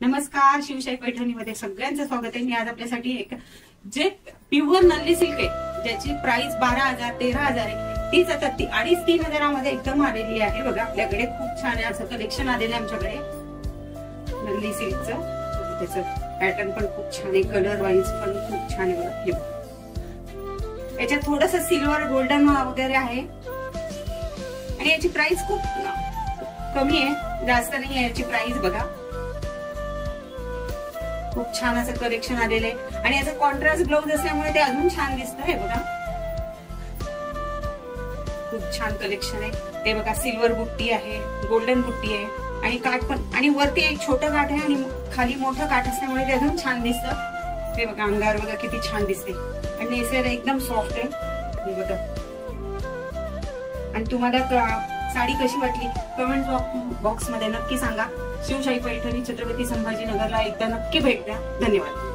नमस्कार, शिवशाही पैठणीमध्ये सगळ्यांचं स्वागत आहे। मी आज आपल्यासाठी एक जे प्युअर नल्ली सिल्क आहे ज्याची प्राइस 12,000 13,000 आहे, तीच आता 2,500-3,000 मध्ये एकदम आलेली आहे। बघा आपल्याकडे खूप छान आहे असं कलेक्शन आलेलं आहे आमच्याकडे नल्ली सिल्कचं। त्याचं पॅटर्न पण खूप छान आहे, कलर वाईज पण खूप छान आहे। बघा याच्यात थोडंसं सिल्वर गोल्डन वगैरे आहे आणि याची प्राइस खूप कमी आहे, जास्त नाही आहे याची प्राइस। बघा खूप छान असं कलेक्शन आलेलं आहे आणि याचं कॉन्ट्रास्ट ब्लाउज असल्यामुळे ते अजून छान दिसतंय। बघा खूप छान कलेक्शन आहे ते। बघा सिल्वर बुट्टी आहे, गोल्डन बुट्टी आहे आणि काठ पण, आणि वरती एक छोटं काठ आहे आणि खाली मोठं काठ असल्यामुळे ते अजून छान दिसतं। ते बघा अंगावर बघा किती छान दिसते आणि नेसायला एकदम सॉफ्ट आहे। हे बघा आणि तुम्हाला साडी कशी वाटली कमेंट बॉक्स मध्ये नक्की सांगा। शिवशाही पैठणी छत्रपती संभाजीनगरला एकदा नक्की भेट द्या। धन्यवाद।